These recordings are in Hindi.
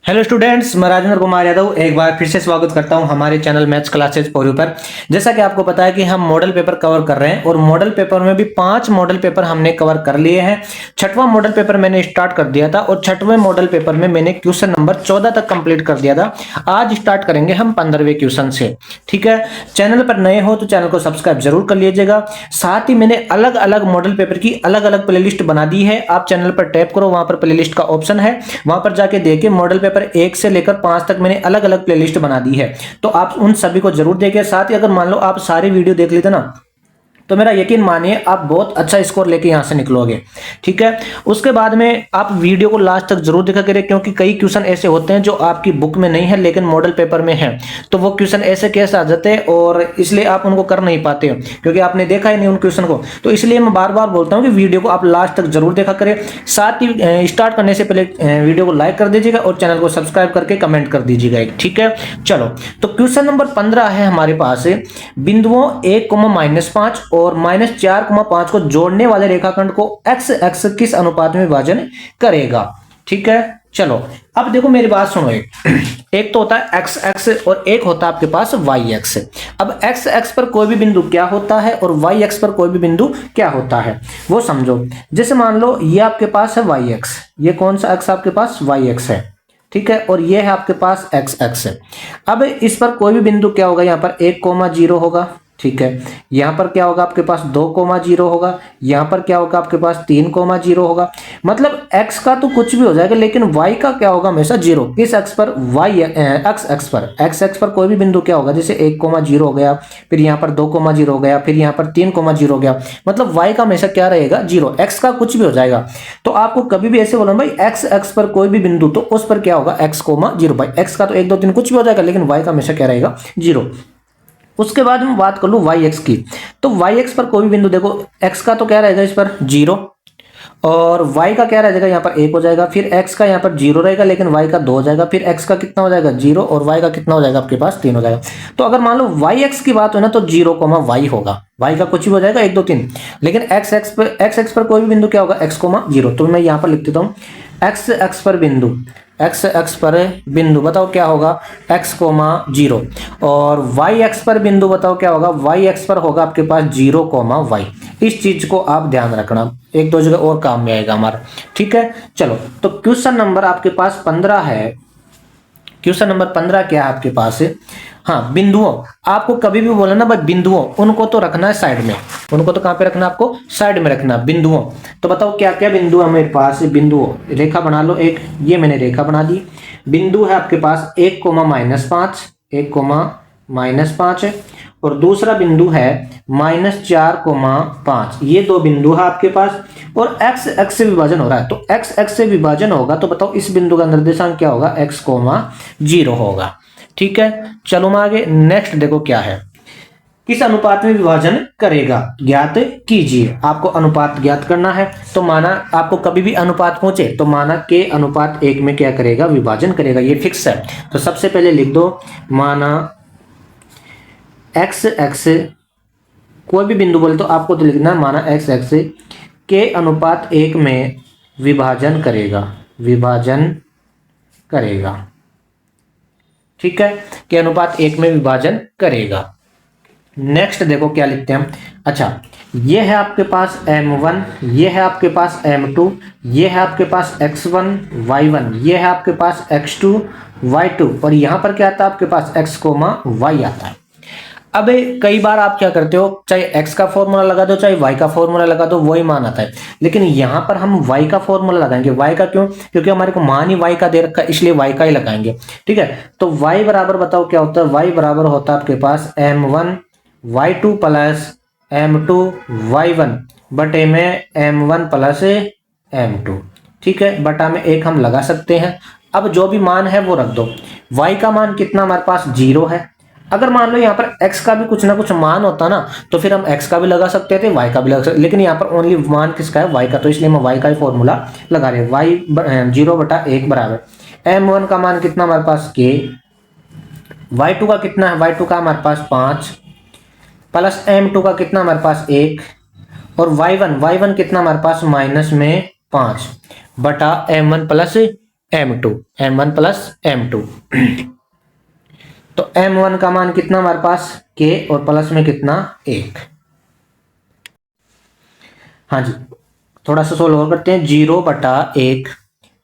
हेलो स्टूडेंट्स, मैं राजेंद्र कुमार यादव एक बार फिर से स्वागत करता हूं हमारे channel maths classes for you पर। जैसा कि आपको पता है कि हम मॉडल पेपर कवर कर रहे हैं और मॉडल पेपर में भी 5 मॉडल पेपर हमने कवर कर लिए हैं। छठवां मॉडल पेपर मैंने स्टार्ट कर दिया था और छठवें मॉडल पेपर में मैंने क्वेश्चन नंबर 14 तक कंप्लीट कर दिया था। आज स्टार्ट करेंगे हम 15वें क्वेश्चन से। ठीक है, चैनल पर नए हो तो चैनल को सब्सक्राइब जरूर कर लीजिएगा। साथ ही मैंने अलग अलग मॉडल पेपर की अलग अलग प्लेलिस्ट बना दी है। आप चैनल पर टैप करो, वहां पर प्लेलिस्ट का ऑप्शन है, वहां पर जाके देखिए मॉडल पेपर 1 से लेकर 5 तक मैंने अलग अलग प्लेलिस्ट बना दी है। तो आप उन सभी को जरूर देखिए। साथ ही अगर मान लो आप सारी वीडियो देख लेते ना, तो मेरा यकीन मानिए आप बहुत अच्छा स्कोर लेके यहां से निकलोगे। ठीक है, उसके बाद में आप वीडियो को लास्ट तक जरूर देखा करें, क्योंकि कई क्वेश्चन ऐसे होते हैं जो आपकी बुक में नहीं है लेकिन मॉडल पेपर में है। तो वो क्वेश्चन ऐसे कैसे आ जाते हैं और इसलिए आप उनको कर नहीं पाते हो क्योंकि आपने देखा ही नहीं उन क्वेश्चन को। तो इसलिए मैं बार बार बोलता हूं कि वीडियो को आप लास्ट तक जरूर देखा करें। साथ ही स्टार्ट करने से पहले वीडियो को लाइक कर दीजिएगा और चैनल को सब्सक्राइब करके कमेंट कर दीजिएगा एक। ठीक है, चलो तो क्वेश्चन नंबर 15 है हमारे पास। बिंदुओं 1, -5 और -4, 5 को जोड़ने वाले रेखाखंड को एक्स एक्स किस अनुपात में विभाजन करेगा। ठीक है, चलो अब देखो मेरी बात सुनो। एक तो होता है एक्स एक्स और एक होता है आपके पास वाई एक्स। अब एक्स एक्स पर कोई भी बिंदु क्या होता है और वाई एक्स पर कोई भी बिंदु क्या होता है वो समझो। जैसे मान लो ये आपके पास है वाई एक्स, ये कौन सा एक्स आपके पास वाई एक्स है। ठीक है, और ये है आपके पास एक्स एक्स है। अब इस पर कोई भी बिंदु क्या होगा, यहाँ पर 1, 0 होगा। ठीक है, यहां पर क्या होगा आपके पास 2, 0 होगा। यहां पर क्या होगा आपके पास 3, 0 होगा। मतलब x का तो कुछ भी हो जाएगा लेकिन y का क्या होगा हमेशा 0। किस x पर y x x पर x x पर कोई भी बिंदु क्या होगा, जैसे 1, 0 हो गया, फिर यहाँ पर 2, 0 हो गया, फिर यहाँ पर 3, 0 हो गया। मतलब y का हमेशा क्या रहेगा 0। x का कुछ भी हो जाएगा। तो आपको कभी भी ऐसे बोला भाई x x पर कोई भी बिंदु तो उस पर क्या होगा x, 0। भाई x का तो 1, 2, 3 कुछ भी हो जाएगा लेकिन y का हमेशा क्या रहेगा 0। उसके बाद मैं बात कर लूं वाई एक्स की, तो वाई एक्स पर कोई भी बिंदु देखो, एक्स का तो क्या रहेगा इस पर 0 और वाई का क्या रहेगा यहाँ पर 1 हो जाएगा। फिर एक्स का यहाँ पर 0 रहेगा लेकिन वाई का 2 हो जाएगा। फिर एक्स का कितना हो जाएगा 0 और वाई का कितना हो जाएगा आपके पास 3 हो जाएगा। तो अगर मान लो वाई एक्स की बात हो ना तो 0, वाई होगा। वाई का कुछ भी हो जाएगा 1, 2, 3। लेकिन एक्स एक्स पर कोई भी बिंदु क्या होगा x, 0। तो मैं यहाँ पर लिख देता हूँ एक्स एक्स पर बिंदु, एक्स एक्स पर बिंदु बताओ क्या होगा x, 0। और y एक्स पर बिंदु बताओ क्या होगा, y एक्स पर होगा आपके पास 0, y। इस चीज को आप ध्यान रखना, एक दो जगह और काम में आएगा हमारा। ठीक है, चलो तो क्वेश्चन नंबर आपके पास 15 है। क्वेश्चन नंबर 15 क्या है आपके पास। हाँ, बिंदुओं, आपको कभी भी बोला ना भाई बिंदुओं, उनको तो रखना है साइड में। उनको तो कहां पे रखना है, आपको साइड में रखना बिंदुओं। तो बताओ क्या क्या बिंदु है मेरे पास। बिंदुओं रेखा बना लो एक, ये मैंने रेखा बना दी। बिंदु है आपके पास 1, -5, 1, -5 है और दूसरा बिंदु है -4, 5। ये दो बिंदु है आपके पास और x x से विभाजन हो रहा है। तो x x से विभाजन होगा तो बताओ इस बिंदु का निर्देशांक क्या होगा, x, 0 होगा। ठीक है, चलो मैं आगे नेक्स्ट देखो क्या है। किस अनुपात में विभाजन करेगा ज्ञात कीजिए। आपको अनुपात ज्ञात करना है। तो माना आपको कभी भी अनुपात पूछे तो माना के अनुपात 1 में क्या करेगा, विभाजन करेगा, ये फिक्स है। तो सबसे पहले लिख दो माना x x, कोई भी बिंदु बोले तो आपको तो लिखना माना x x के अनुपात 1 में विभाजन करेगा, विभाजन करेगा। ठीक है, के अनुपात 1 में विभाजन करेगा। नेक्स्ट देखो क्या लिखते हैं हम। अच्छा, ये है आपके पास m1, ये है आपके पास m2, ये है आपके पास x1, y1, ये है आपके पास x2, y2 और यहां पर क्या आता है आपके पास x, y आता है। अब कई बार आप क्या करते हो, चाहे x का फॉर्मूला लगा दो चाहे y का फॉर्मूला लगा दो, वही मान आता है। लेकिन यहां पर हम y का फॉर्मूला लगाएंगे। y का क्यों, क्योंकि हमारे को मान ही y का दे रखा है इसलिए y का ही लगाएंगे। ठीक है, तो y बराबर बताओ क्या होता है, y बराबर होता है आपके पास m1 y2 plus m2 y1 बटे में m1 प्लस m2। ठीक है, बटा में 1 हम लगा सकते हैं। अब जो भी मान है वो रख दो। y का मान कितना हमारे पास 0 है। अगर मान लो यहाँ पर x का भी कुछ ना कुछ मान होता ना तो फिर हम x का भी लगा सकते थे, y का भी लगा सकते, लेकिन यहाँ पर ओनली मान किसका है, y का। तो इसलिए हम y का ही फॉर्मूला लगा रहे हैं। y 0/1 बराबर m1 का मान कितना हमारे पास k, y2 का कितना है, y2 का हमारे पास 5 प्लस m2 का कितना हमारे पास 1 और y1 कितना हमारे पास -5 बटा m1 plus m2, m1 plus m2। तो m1 का मान कितना हमारे पास k और प्लस में कितना 1। हाँ जी, थोड़ा सा सोल्व और करते हैं। 0/1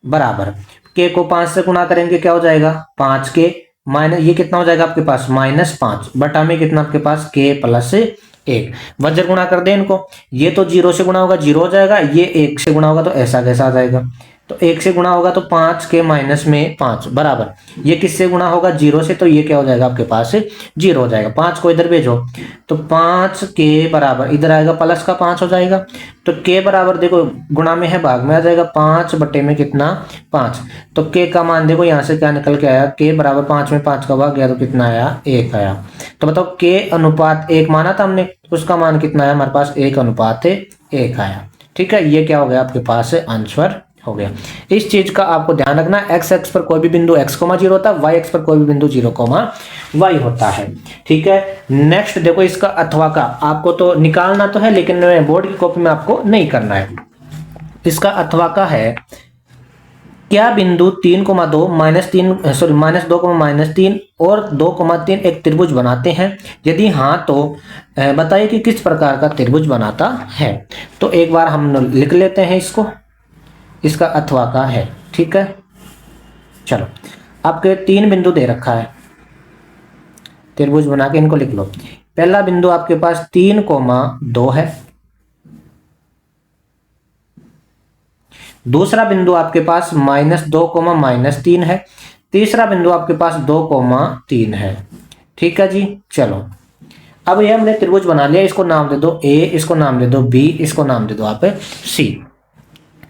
बराबर k को 5 से गुणा करेंगे क्या हो जाएगा 5k माइनस ये कितना हो जाएगा आपके पास -5 बटा में कितना आपके पास k प्लस 1। वज्र गुणा कर दे इनको, ये तो 0 से गुणा होगा 0 हो जाएगा, ये 1 से गुणा होगा तो ऐसा कैसा आ जाएगा। तो 1 से गुणा होगा तो 5k माइनस में 5 बराबर ये किससे गुणा होगा 0 से, तो ये क्या हो जाएगा आपके पास 0 हो जाएगा। 5 को इधर भेजो तो 5k बराबर इधर आएगा प्लस का 5 हो जाएगा। तो k बराबर देखो गुणा में है भाग में आ जाएगा 5 बटे में कितना 5। तो k का मान देखो यहाँ से क्या निकल के आया, k बराबर 5 में 5 का भाग गया तो कितना आया 1 आया। तो बताओ k अनुपात 1 माना था हमने, उसका मान कितना आया हमारे पास 1 अनुपात 1 आया। ठीक है, ये क्या हो गया आपके पास आंसर हो गया। इस चीज का आपको ध्यान रखना, एक्स एक्स पर कोई भी बिंदु x,0 होता है, वाई एक्स पर कोई भी बिंदु 0,y होता है। ठीक है, नेक्स्ट देखो इसका अथवा का आपको तो निकालना तो है लेकिन बोर्ड की कॉपी में आपको नहीं करना है। इसका अथवा का है क्या बिंदु 3,2 -2,-3 और 2,3 एक त्रिभुज बनाते हैं, यदि हाँ तो बताइए कि किस प्रकार का त्रिभुज बनाता है। तो एक बार हम लिख लेते हैं इसको, इसका अथवा का है। ठीक है, चलो आपके 3 बिंदु दे रखा है, त्रिभुज बना के इनको लिख लो। पहला बिंदु आपके पास 3,2 है, दूसरा बिंदु आपके पास -2, -3 है, तीसरा बिंदु आपके पास 2,3 है। ठीक है जी, चलो अब ये हमने त्रिभुज बना लिया, इसको नाम दे दो ए, इसको नाम दे दो बी, इसको नाम दे दो आप सी।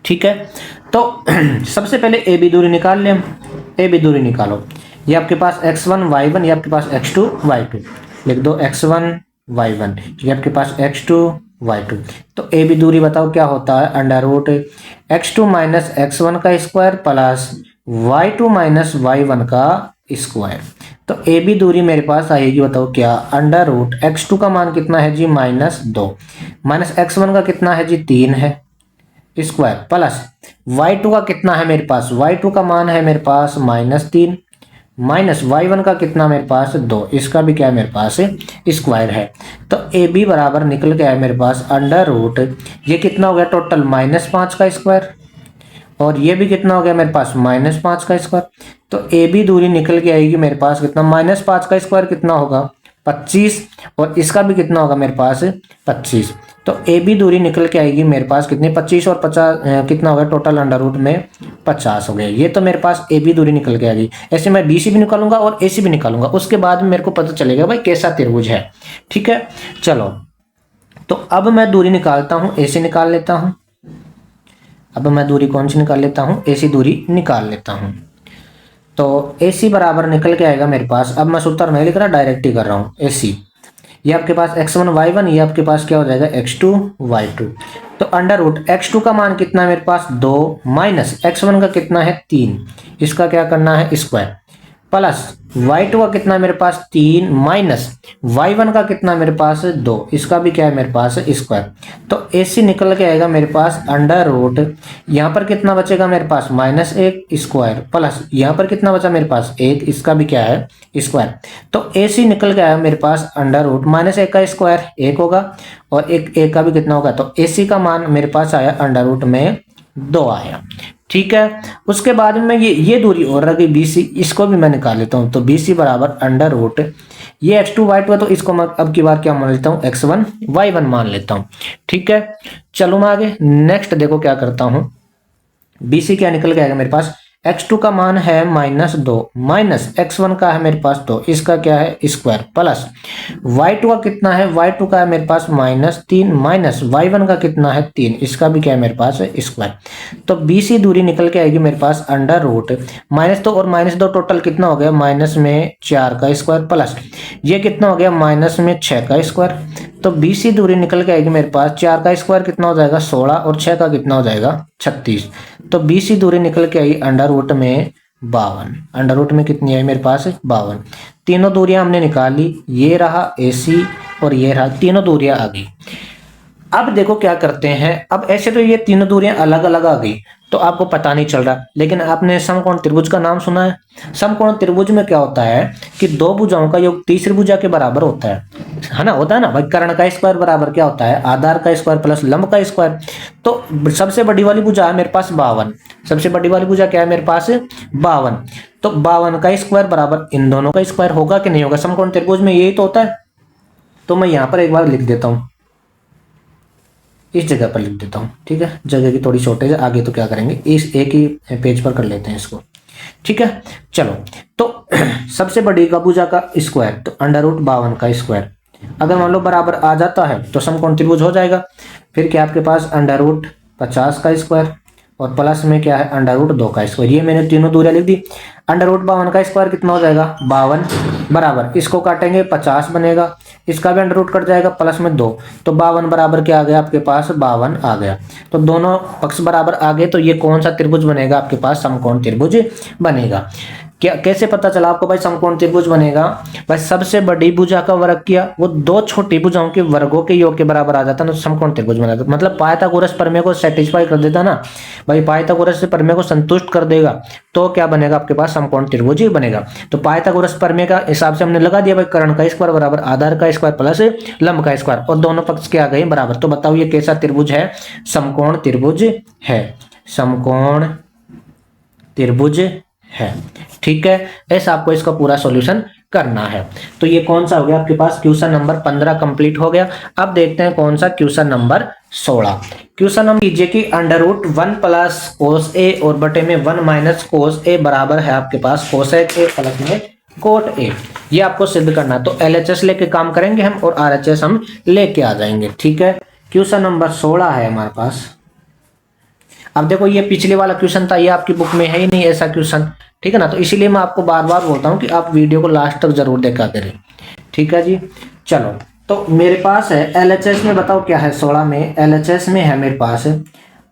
ठीक है, तो सबसे पहले ए बी दूरी निकाल लें हम। ए बी दूरी निकालो, ये आपके पास x1 y1, ये आपके पास x2 y2, लिख दो x1 y1, ये आपके पास x2 y2। तो ए बी दूरी बताओ क्या होता है, under root x2 minus x1 का square plus y2 minus y1 का स्क्वायर। तो ए बी दूरी मेरे पास आएगी बताओ क्या, अंडर रूट x2 का मान कितना है जी -2, माइनस x1 का कितना है जी 3 है स्क्वायर, प्लस y2 का कितना है मेरे पास, y2 का मान है मेरे पास -3, माइनस y1 का कितना मेरे पास 2, इसका भी क्या है मेरे पास स्क्वायर है। तो ए बी बराबर निकल के आया मेरे पास अंडर रूट ये कितना हो गया टोटल -5 का स्क्वायर, और ये भी कितना हो गया मेरे पास -5 का स्क्वायर। तो ए बी दूरी निकल के आएगी मेरे पास कितना, -5 का स्क्वायर कितना होगा 25, और इसका भी कितना होगा मेरे पास 25। तो ए बी दूरी निकल के आएगी मेरे पास कितनी 25 और 50 कितना हो गया टोटल अंडर रूट में 50 हो गया। ये तो मेरे पास ए बी दूरी निकल के आएगी। ऐसे मैं बी सी भी निकालूंगा और ए सी भी निकालूंगा, उसके बाद मेरे को पता चलेगा भाई कैसा त्रिभुज है। ठीक है, चलो तो अब मैं दूरी निकालता हूँ, ए सी निकाल लेता हूँ। अब मैं दूरी कौन सी निकाल लेता हूँ, ए सी दूरी निकाल लेता हूँ। तो ए सी बराबर निकल के आएगा मेरे पास, अब मैं सूत्र नहीं लिख रहा डायरेक्ट ही कर रहा हूँ, ए सी ये आपके पास x1 y1, ये आपके पास क्या हो जाएगा x2 y2। तो अंडर रूट x2 का मान कितना है मेरे पास 2, माइनस x1 का कितना है 3, इसका क्या करना है स्क्वायर, प्लस y2 का कितना है मेरे पास 3, माइनस y1 का कितना है मेरे पास 2, इसका भी क्या है मेरे पास स्क्वायर। तो AC निकल के आएगा मेरे पास अंडर रूट, यहाँ पर कितना बचेगा मेरे पास -1 स्क्वायर, प्लस यहाँ पर कितना बचा मेरे पास 1, इसका भी क्या है स्क्वायर। तो AC निकल के आया मेरे पास अंडर रूट -1 का स्क्वायर 1 होगा, और एक का भी कितना होगा, तो AC का मान मेरे पास आया अंडर रूट में 2 आया। ठीक है, उसके बाद में ये दूरी और रह गई BC, इसको भी मैं निकाल लेता हूँ। तो BC बराबर अंडर रूट ये x2 y2 है, तो इसको मैं अब की बार क्या मान लेता हूँ x1 y1 मान लेता हूँ। ठीक है, चलो मैं आगे नेक्स्ट देखो क्या करता हूँ। BC क्या निकल के आएगा मेरे पास, x2 का मान है -2, माइनस x1 का है मेरे पास 2, इसका क्या है स्क्वायर, प्लस y2 का कितना है, y2 का है मेरे पास -3, माइनस y1 का कितना है 3, इसका भी क्या है मेरे पास स्क्वायर। तो BC दूरी निकल के आएगी मेरे पास अंडर रूट -2 और -2 टोटल कितना हो गया, माइनस में 4 का स्क्वायर, प्लस ये कितना हो गया माइनस में 6 का स्क्वायर। तो BC दूरी निकल के आएगी मेरे पास 4 का स्क्वायर कितना हो जाएगा 16, और 6 का कितना हो जाएगा 36। तो BC दूरी निकल के आई अंडर रूट में 52, अंडर रूट में कितनी आई मेरे पास 52। तीनों दूरियां हमने निकाल ली, ये रहा AC और ये रहा, तीनों दूरियां आ गई। अब देखो क्या करते हैं, अब ऐसे तो ये तीनों दूरियां अलग अलग आ गई, तो आपको पता नहीं चल रहा। लेकिन आपने समकोण त्रिभुज का नाम सुना है। समकोण त्रिभुज में क्या होता है कि दो भुजाओं का योग तीसरी भुजा के बराबर होता है ना, होता है ना भाई। कर्ण का स्क्वायर बराबर क्या होता है, आधार का स्क्वायर प्लस लंब का स्क्वायर। तो सबसे बड़ी वाली भुजा है मेरे पास 52, सबसे बड़ी वाली भुजा क्या है मेरे पास 52। तो 52 का स्क्वायर बराबर इन दोनों का स्क्वायर होगा कि नहीं होगा, समकोण त्रिभुज में यही तो होता है। तो मैं यहां पर एक बार लिख देता हूं, इस जगह पर लिख देता हूं, ठीक है, जगह की थोड़ी शॉर्टेज है, आगे तो क्या करेंगे इस एक ही पेज पर कर लेते हैं इसको, ठीक है। चलो तो सबसे बड़ी का भुजा का स्क्वायर तो √52 का स्क्वायर, अगर मान लो बराबर आ जाता है तो समकोण त्रिभुज हो जाएगा। फिर क्या आपके पास √50 का स्क्वायर और प्लस में क्या है √2 का स्क्वायर। ये मैंने तीनों दूरियां लिख दी। √52 का स्क्वायर कितना हो जाएगा 52 बराबर, इसको काटेंगे 50 बनेगा, इसका भी अंडर रूट कट जाएगा प्लस में 2, तो 52 बराबर क्या आ गया आपके पास 52 आ गया। तो दोनों पक्ष बराबर आ गए, तो ये कौन सा त्रिभुज बनेगा आपके पास, समकोण त्रिभुज बनेगा। क्या कैसे पता चला आपको भाई समकोण त्रिभुज बनेगा, भाई सबसे बड़ी भुजा का वर्ग किया वो दो छोटी भुजाओं के वर्गों के योग के बराबर आ जाता ना, तो समकोण त्रिभुज बना जाता। मतलब पाइथागोरस प्रमेय को सेटिस्फाई कर देता ना भाई, पाइथागोरस प्रमेय को संतुष्ट कर देगा तो क्या बनेगा आपके पास समकोण त्रिभुज ही बनेगा। तो पाइथागोरस प्रमेय का हिसाब से हमने लगा दिया भाई, कर्ण का स्क्वायर बराबर आधार का स्क्वायर प्लस लंब का स्क्वायर, और दोनों पक्ष के आ गए बराबर। तो बताओ ये कैसा त्रिभुज है, समकोण त्रिभुज है, समकोण त्रिभुज है, ठीक है। ऐसा आपको इसका पूरा सॉल्यूशन करना है। तो ये कौन सा हो गया आपके पास, क्वेश्चन नंबर 15 कंप्लीट हो गया। अब देखते हैं कौन सा क्वेश्चन नंबर 16। क्वेश्चन नंबर कीजिए कि √1 प्लस कोस ए और बटे में 1 माइनस कोस ए बराबर है आपके पास कोसेक ए प्लस में कोट ए। ये आपको सिद्ध करना है। तो LHS लेके काम करेंगे हम और RHS हम लेके आ जाएंगे, ठीक है। क्वेश्चन नंबर 16 है हमारे पास। अब देखो ये पिछले वाला क्वेश्चन था, ये आपकी बुक में है ही नहीं ऐसा क्वेश्चन, ठीक है ना। तो इसीलिए मैं आपको बार बार बोलता हूँ कि आप वीडियो को लास्ट तक जरूर देखा करें, ठीक है जी। चलो तो मेरे पास है LHS में, बताओ क्या है 16 में, LHS में है मेरे पास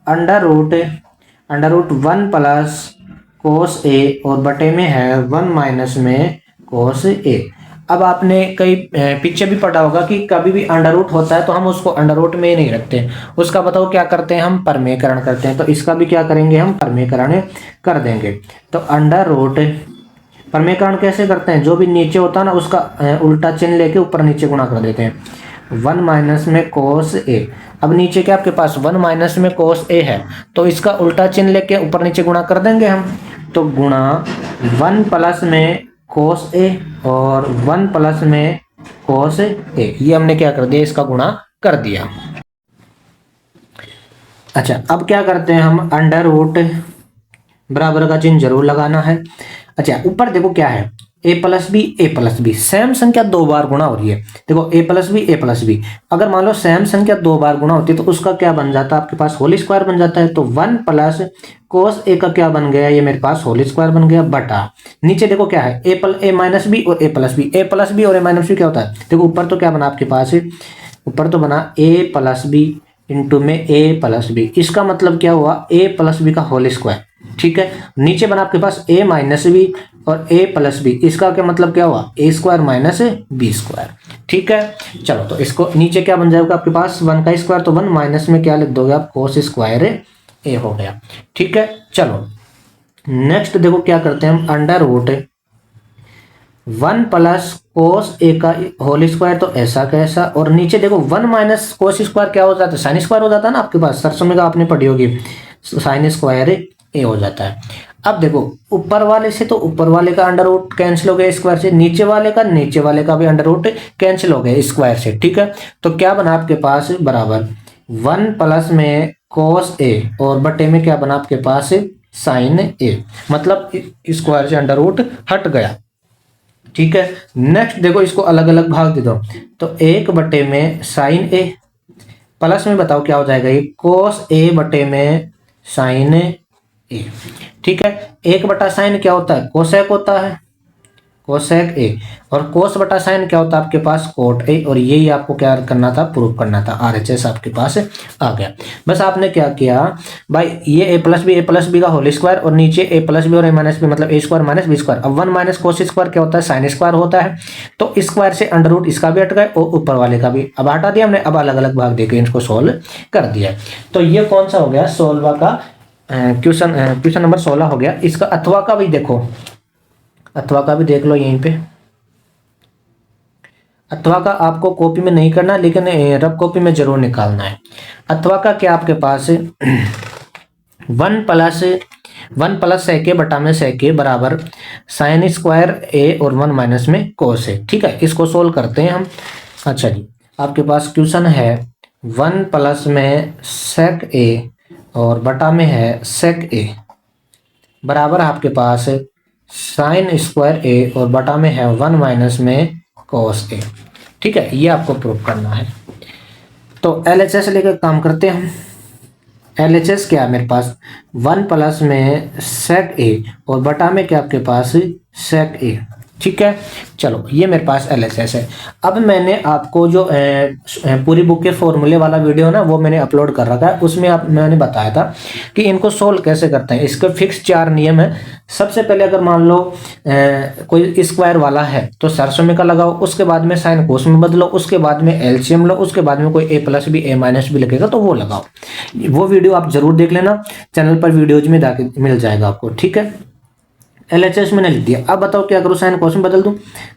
√1 प्लस कोस ए और बटे में है 1 माइनस में कोस ए। अब आपने कई पीछे भी पढ़ा होगा कि कभी भी अंडर रूट होता है तो हम उसको अंडर रूट में ही नहीं रखते, उसका बताओ क्या करते हैं हम परमेयकरण करते हैं। तो इसका भी क्या करेंगे हम परमेयकरण कर देंगे। तो अंडर रूट परमेयकरण कैसे करते हैं, जो भी नीचे होता है ना उसका उल्टा चिन्ह लेके ऊपर नीचे गुणा कर देते हैं। 1 माइनस में कोस ए, अब नीचे क्या आपके पास 1 माइनस में कोस ए है, तो इसका उल्टा चिन्ह लेके ऊपर नीचे गुणा कर देंगे हम। तो गुणा 1 प्लस में कोस ए और 1 प्लस में कोस ए, ये हमने क्या कर दिया, इसका गुणा कर दिया। अच्छा अब क्या करते हैं हम, अंडर रूट बराबर का चिन्ह जरूर लगाना है। अच्छा ऊपर देखो क्या है, a प्लस बी सेम संख्या 2 बार गुणा हो रही है। देखो a प्लस बी, अगर मान लो सेम संख्या 2 बार गुणा होती है तो उसका क्या बन जाता है आपके पास होल स्क्वायर बन जाता है। तो 1 प्लस कोस ए का क्या बन गया, ये मेरे पास होल स्क्वायर बन गया बटा नीचे देखो क्या है a माइनस बी और a प्लस बी और a माइनस बी क्या होता है। देखो ऊपर तो क्या बना आपके पास, ऊपर तो बना a प्लस बी इंटू में a प्लस बी, इसका मतलब क्या हुआ a प्लस बी का होल स्क्वायर, ठीक है। नीचे बना आपके पास a माइनस बी और a प्लस बी, इसका क्या मतलब क्या हुआ a square minus b square, ठीक है। चलो तो इसको नीचे क्या बन जाएगा आपके पास 1 का स्क्वायर, तो 1 माइनस में क्या लिख दोगे आप कोस स्क्वायर ए हो गया, ठीक है। चलो नेक्स्ट देखो क्या करते हैं हम, अंडर रूट 1 प्लस कोस ए का होल स्क्वायर, तो ऐसा कैसा, और नीचे देखो 1 माइनस कोस स्क्वायर क्या हो जाता है, साइन स्क्वायर हो जाता है ना आपके पास, सरसों में आपने पढ़ी होगी साइन स्क्वायर ए हो जाता है। अब देखो ऊपर वाले से तो ऊपर वाले का अंडर रूट कैंसिल हो गया स्क्वायर से, नीचे वाले का भी अंडर रूट कैंसिल हो गया स्क्वायर से, ठीक है। तो क्या बना आपके पास बराबर 1 प्लस में कोस ए और बटे में क्या बना आपके पास साइन ए, मतलब स्क्वायर से अंडर रूट हट गया, ठीक है। नेक्स्ट देखो इसको अलग अलग भाग दे दो, तो 1 बटे में साइन ए प्लस में बताओ क्या हो जाएगा, ये कोस ए बटे में साइन ए, ठीक है। 1 बटा साइन क्या होता है, कोसेक होता है, कोसेक ए, और कोस बटा साइन क्या होता है आपके पास कोट ए, और यही आपको क्या करना था, प्रूव करना था। RHS आपके पास आ गया। बस आपने क्या किया भाई, ये a प्लस बी का होल स्क्वायर और नीचे a प्लस बी और a माइनस बी, मतलब a square minus b square. अब 1 माइनस कोस स्क्वायर क्या होता है, साइन स्क्वायर होता है, तो स्क्वायर से अंडर रूट इसका भी हट गए और ऊपर वाले का भी अब हटा दिया हमने। अब अलग अलग भाग देके इसको सोल्व कर दिया। तो ये कौन सा हो गया 16वां का क्वेश्चन नंबर 16 हो गया। इसका अथवा का भी देखो, अथवा का भी देख लो यहीं पे। अथवा का आपको कॉपी में नहीं करना, लेकिन रफ कॉपी में जरूर निकालना है। अथवा का क्या आपके पास 1 प्लस sec a बटा में sec a बराबर साइन स्क्वायर a और 1 माइनस में cos a। ठीक है, इसको सोल्व करते हैं हम। अच्छा जी, आपके पास क्वेश्चन है 1 प्लस में sec a और बटा में है sec a बराबर आपके पास साइन स्क्वायर a और बटा में है 1 माइनस में cos a। ठीक है, ये आपको प्रूव करना है। तो LHS लेकर काम करते हैं हम। LHS क्या है मेरे पास 1 प्लस में sec a और बटा में क्या आपके पास sec a। ठीक है, चलो ये मेरे पास LHS है। अब मैंने आपको जो पूरी बुक के फॉर्मूले वाला वीडियो ना वो मैंने अपलोड कर रखा है, उसमें मैंने बताया था कि इनको सोल्व कैसे करते हैं। इसके फिक्स 4 नियम है। सबसे पहले अगर मान लो कोई स्क्वायर वाला है तो सरसम का लगाओ, उसके बाद में साइन कोस में बदलो, उसके बाद में एलसीएम लो, उसके बाद में कोई a plus b a minus b लगेगा तो वो लगाओ। वो वीडियो आप जरूर देख लेना, चैनल पर वीडियोज में जाके मिल जाएगा आपको। ठीक है, LHS मैंने लिख दिया। अब बताओ क्या करूँ, साइन कोस में बदल दूं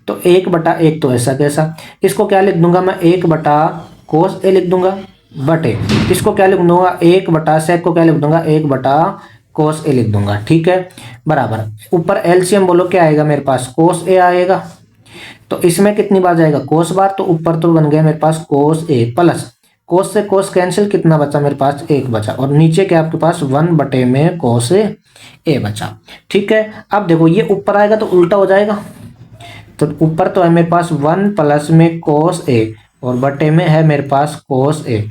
तो 1/1 तो ऐसा कैसा, इसको क्या लिख दूंगा मैं 1/cos a लिख दूंगा, बटे इसको क्या लिख दूंगा 1/sec को क्या लिख दूंगा 1/cos a लिख दूंगा। ठीक है, बराबर ऊपर एलसीएम बोलो क्या आएगा मेरे पास cos a आएगा, तो इसमें कितनी बार जाएगा cos बार, तो ऊपर तो बन गया मेरे पास cos a प्लस cos से cos कैंसिल, कितना बचा मेरे पास 1 बचा, और नीचे क्या आपके पास 1 में cos a बचा। ठीक है, अब देखो ये ऊपर आएगा तो उल्टा हो जाएगा, तो ऊपर तो है मेरे पास 1 प्लस में cos a और बटे में है मेरे पास cos a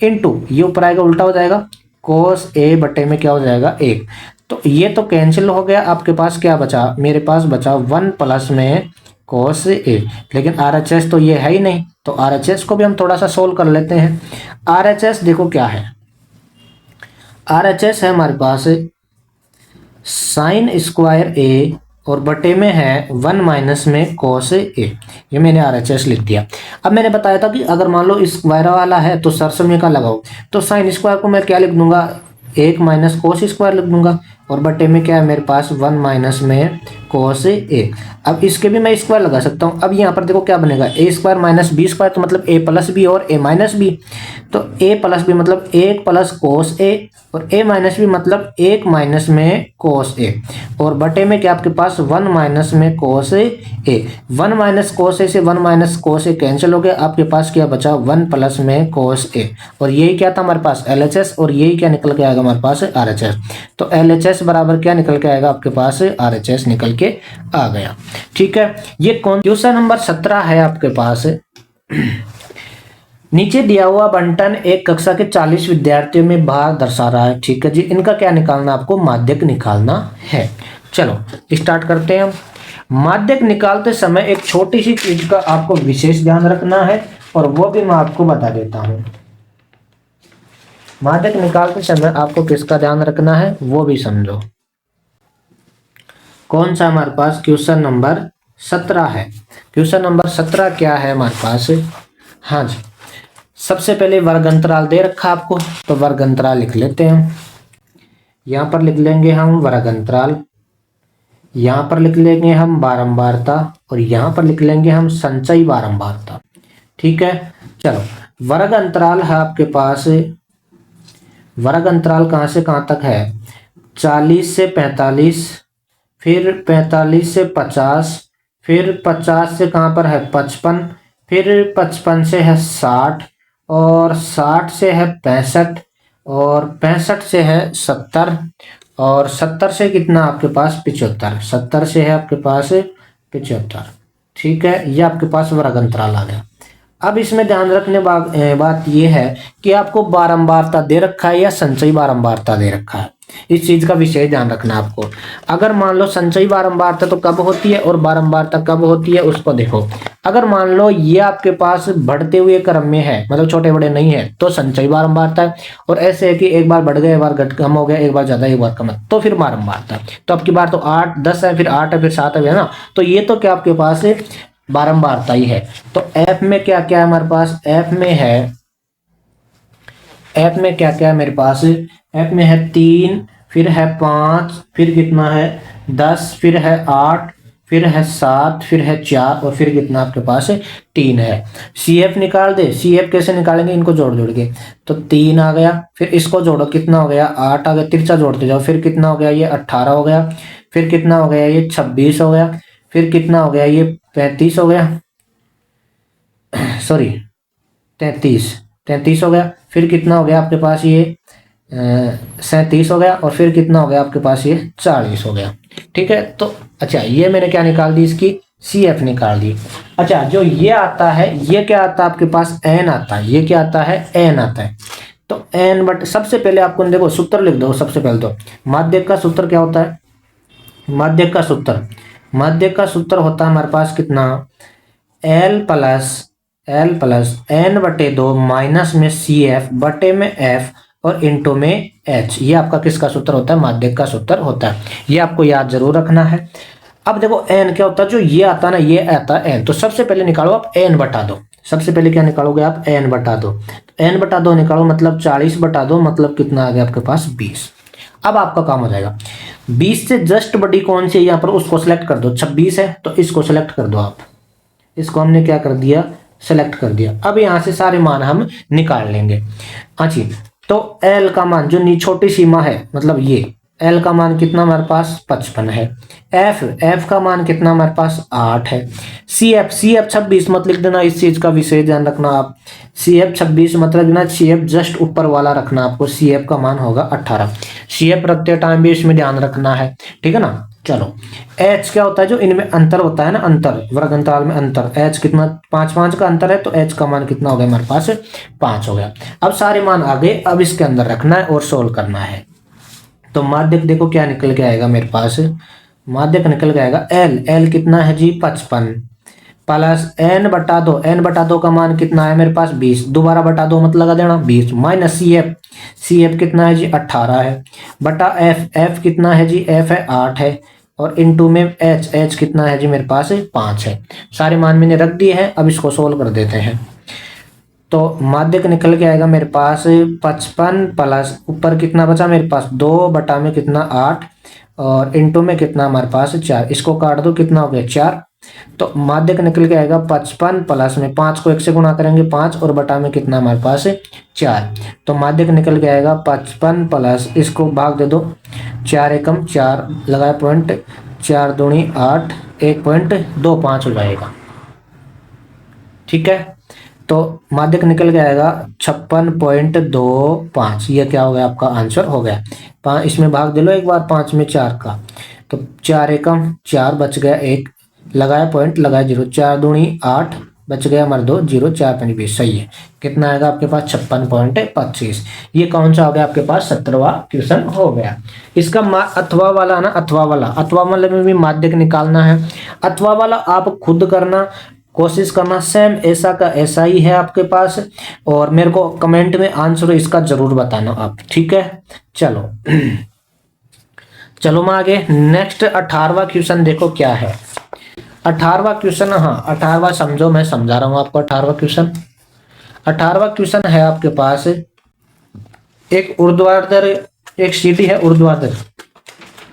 इंटू ये ऊपर आएगा उल्टा हो जाएगा cos a बटे में क्या हो जाएगा 1। तो ये तो कैंसिल हो गया, आपके पास क्या बचा, मेरे पास बचा 1 प्लस में cos a, लेकिन RHS तो ये है ही नहीं, तो RHS को भी हम थोड़ा सा सोल्व कर लेते हैं। RHS देखो क्या है, RHS है हमारे पास साइन स्क्वायर a और बटे में है 1 माइनस में cos a। ये मैंने RHS लिख दिया। अब मैंने बताया था कि अगर मान लो स्क्वायर वाला है तो सरसम का लगाओ, तो साइन स्क्वायर को मैं क्या लिख दूंगा 1 माइनस cos स्क्वायर लिख दूंगा, और बटे में क्या है मेरे पास 1 माइनस में cos a। अब इसके भी मैं स्क्वायर लगा सकता हूँ। अब यहाँ पर देखो क्या बनेगा a square minus b square, तो मतलब a प्लस बी और a माइनस बी, तो a प्लस बी मतलब 1 प्लस cos a और a माइनस बी मतलब 1 माइनस में cos a, और बटे में क्या आपके पास 1 माइनस में cos a। 1 minus cos a से 1 माइनस cos a कैंसिल हो गया, आपके पास क्या बचा 1 प्लस में cos a, और यही क्या था हमारे पास LHS, और यही क्या निकल के आएगा हमारे पास RHS। तो LHS बराबर क्या निकल के आएगा आपके पास RHS निकल के आ गया। ठीक है, ये क्वेश्चन नंबर 17 है आपके पास। नीचे दिया हुआ बंटन एक कक्षा के 40 विद्यार्थियों में भार दर्शा रहा है। ठीक है जी, इनका क्या निकालना, आपको माध्यक निकालना है। चलो स्टार्ट करते हैं हम। माध्यक निकालते समय एक छोटी सी चीज का आपको विशेष ध्यान रखना है, और वो भी मैं आपको बता देता हूं। माध्यक निकालते समय आपको किसका ध्यान रखना है वो भी समझो। कौन सा हमारे पास क्वेश्चन नंबर 17 है। क्वेश्चन नंबर 17 क्या है हमारे पास, हाँ जी, सबसे पहले वर्ग अंतराल दे रखा आपको, तो वर्ग अंतराल लिख लेते हैं। यहाँ पर लिख लेंगे हम वर्ग अंतराल, यहाँ पर लिख लेंगे हम बारंबारता, और यहाँ पर लिख लेंगे हम संचयी बारंबारता। ठीक है, चलो वर्ग अंतराल है आपके पास, वर्ग अंतराल कहाँ से कहाँ तक है 40 से 45, फिर 45 से 50, फिर 50 से कहाँ पर है 55, फिर 55 से है 60, और 60 से है 65, और 65 से है 70, और 70 से कितना आपके पास 75, 70 से है आपके पास 75। ठीक है, ये आपके पास वर्ग अंतराल आ गया। अब इसमें ध्यान रखने बात यह है कि आपको बारंबारता दे रखा है या संचयी बारंबारता दे रखा है, इस चीज का विशेष ध्यान रखना आपको। अगर मान लो संचयी बारंबारता तो कब होती है और बारंबारता कब होती है उसको देखो। अगर मान लो ये आपके पास बढ़ते हुए क्रम में है, मतलब छोटे बड़े नहीं है, तो संचयी बारंबारता है, और ऐसे है कि एक बार बढ़ गया एक बार घट कम हो गया, एक बार ज्यादा एक बार कम है, तो फिर बारंबारता। तो अब की बार तो 8 10 है, फिर 8 है, फिर 7 है ना, तो ये तो क्या आपके पास बारंबारता ही है। तो एफ में क्या क्या है हमारे पास, एफ में क्या क्या है मेरे पास, एफ में है 3, फिर है 5, फिर कितना है 10, फिर है 8, फिर है 7, फिर है 4 और फिर कितना आपके पास 3 है। सी एफ निकाल दे। सी एफ कैसे निकालेंगे, इनको जोड़ जोड़ के। तो 3 आ गया, फिर इसको जोड़ो कितना हो गया 8 आ गया, तिरछा जोड़ते जाओ, फिर कितना हो गया ये 18 हो गया, फिर कितना हो गया ये 26 हो गया, फिर कितना हो गया ये 35 हो गया, सॉरी 33 हो गया, फिर कितना हो गया आपके पास ये 37 हो गया और फिर कितना हो गया आपके पास ये 40 हो गया। ठीक है, तो अच्छा ये मैंने क्या निकाल दी, इसकी सी एफ निकाल दी। अच्छा जो ये आता है ये क्या आता है आपके पास एन आता है, ये क्या आता है एन आता है। तो एन बट सबसे पहले आपको देखो सूत्र लिख दो। सबसे पहले तो माध्यक का सूत्र क्या होता है, माध्यक का सूत्र होता है हमारे पास कितना, एल प्लस एन बटे 2 माइनस में सी एफ बटे में एफ और इंटू में एच। ये आपका किसका सूत्र होता है, माध्यक का सूत्र होता है। ये आपको याद जरूर रखना है। अब देखो एन क्या होता है, जो ये आता है ना ये आता है एन। तो सबसे पहले निकालो आप एन बटा दो। सबसे पहले क्या निकालोगे आप एन बटा दो। एन बटा दो निकालो मतलब 40 बटा दो मतलब कितना आ गया आपके पास 20। अब आपका काम हो जाएगा 20 से जस्ट बड़ी कौन सी है यहाँ पर उसको सिलेक्ट कर दो। 26 है तो इसको सिलेक्ट कर दो आप। इसको हमने क्या कर दिया, सेलेक्ट कर दिया। अब यहां से सारे मान हम निकाल लेंगे। अच्छा तो L का मान जो छोटी सीमा है मतलब ये L का मान कितना हमारे पास 55 है। F का मान कितना हमारे पास 8 है। CF 26 मत लिख देना, इस चीज का विशेष ध्यान रखना आप। CF 26 मत रखना, CF जस्ट ऊपर वाला रखना आपको। CF का मान होगा 18। CF रखते टाइम भी इसमें ध्यान रखना है, ठीक है ना। चलो H क्या होता है, जो इनमें अंतर होता है ना, अंतर वर्ग अंतराल में अंतर। H कितना 5 का अंतर है तो H का मान कितना हो गया हमारे पास 5 हो गया। अब सारे मान आ गए, अब इसके अंदर रखना है और सोल्व करना है। तो माध्यक देखो क्या निकल के आएगा मेरे पास, माध्यक निकल के आएगा L कितना है जी 55 प्लस n बटा दो का मान कितना है मेरे पास 20। दोबारा बटा दो मत लगा देना 20 माइनस सी एफ कितना है जी 18 है बटा एफ कितना है जी एफ है 8 है और इनटू में एच कितना है जी मेरे पास 5 है। सारे मान मैंने रख दिए हैं, अब इसको सोल्व कर देते हैं। तो माध्यक निकल के आएगा मेरे पास 55 प्लस ऊपर कितना बचा मेरे पास 2 बटा में कितना 8 और इनटू में कितना हमारे पास 4। इसको काट दो कितना हो गया 4। तो माध्यक निकल के आएगा 55 प्लस में 5 को 1 से गुणा करेंगे 5 और बटा में कितना हमारे पास 4। तो माध्यक निकल के आएगा 55 प्लस इसको भाग दे दो 4 एकम 4 लगाए पॉइंट 4 दूनी 8 1.25 हो जाएगा। ठीक है, तो माध्यक निकल के आएगा 56.25। ये क्या हो गया आपका आंसर हो गया। इसमें भाग दे लो एक बार 5 में 4 का, तो 4 एकम 4 बच गया 1 लगाया पॉइंट लगाया 0 4 दूनी 8 बच गया हमारे 2 0 4 5 20। सही है, कितना आएगा आपके पास 56.25। ये कौन सा हो गया आपके पास 17वां क्वेश्चन हो गया। इसका अथवा वाला ना, अथवा वाला में भी माध्यक निकालना है। अथवा वाला आप खुद करना कोशिश करना, सेम ऐसा का ऐसा ही है आपके पास और मेरे को कमेंट में आंसर इसका जरूर बताना आप, ठीक है। चलो चलो मैं आगे नेक्स्ट 18वां क्वेश्चन देखो क्या है। 18वां क्वेश्चन, हाँ 18वां समझो, मैं समझा रहा हूं आपको। 18वां क्वेश्चन है आपके पास एक ऊर्ध्वाधर एक सीढ़ी है, ऊर्ध्वाधर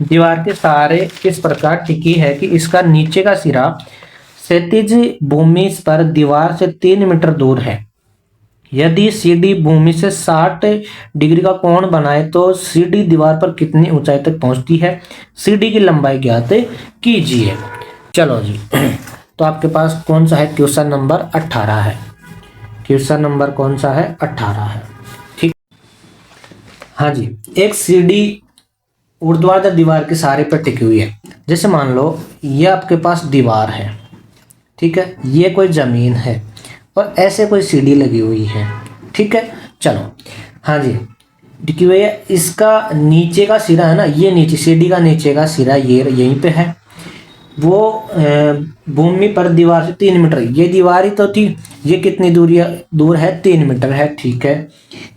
दीवार के सहारे इस प्रकार टिकी है कि इसका नीचे का सिरा क्षैतिज भूमि पर दीवार से 3 मीटर दूर है। यदि सीढ़ी भूमि से 60 डिग्री का कोण बनाए तो सीढ़ी दीवार पर कितनी ऊंचाई तक पहुंचती है। सीढ़ी की लंबाई ज्ञात कीजिए। चलो जी तो आपके पास कौन सा है, क्वेश्चन नंबर 18 है। क्वेश्चन नंबर कौन सा है 18 है, ठीक। हाँ जी, एक सीढ़ी ऊर्ध्वाधर दीवार के सहारे पर टिकी हुई है। जैसे मान लो ये आपके पास दीवार है, ठीक है, ये कोई जमीन है और ऐसे कोई सीढ़ी लगी हुई है, ठीक है। चलो हाँ जी टिकी हुई है। इसका नीचे का सिरा है ना, ये नीचे सीढ़ी का नीचे का सिरा ये यहीं पे है। वो भूमि पर दीवार से 3 मीटर, ये दीवार ही तो थी, ये कितनी दूर है 3 मीटर है, ठीक है।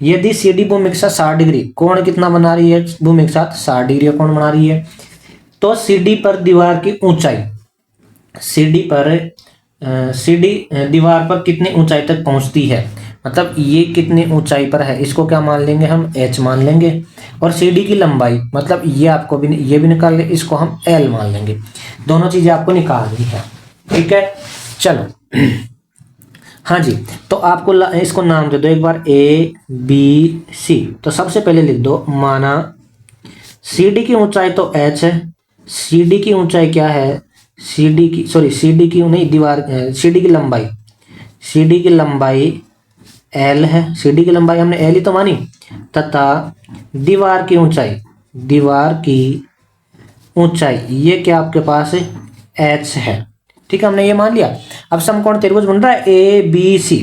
यदि सीढ़ी भूमि के साथ 60 डिग्री कोण कितना बना रही है, भूमि के साथ 60 डिग्री कोण बना रही है, तो सीढ़ी पर दीवार की ऊंचाई, सीढ़ी दीवार पर कितनी ऊंचाई तक पहुंचती है, मतलब ये कितनी ऊंचाई पर है, इसको क्या मान लेंगे हम h मान लेंगे। और CD की लंबाई मतलब ये आपको भी ये भी निकाल ले, इसको हम L मान लेंगे। दोनों चीजें आपको निकालनी है, ठीक है। चलो हाँ जी, तो आपको इसको नाम दे दो एक बार ABC। तो सबसे पहले लिख दो, माना CD की ऊंचाई तो H है, CD की ऊंचाई क्या है, CD की नहीं, दीवार CD की लंबाई, CD की लंबाई L है, CD की लंबाई हमने L ही तो मानी, तथा दीवार की ऊंचाई, दीवार की ऊंचाई ये क्या आपके पास है, H है, ठीक है, हमने ये मान लिया। अब समकोण त्रिभुज बन रहा है ABC,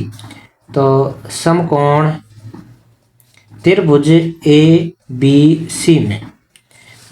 तो समकोण त्रिभुज ABC में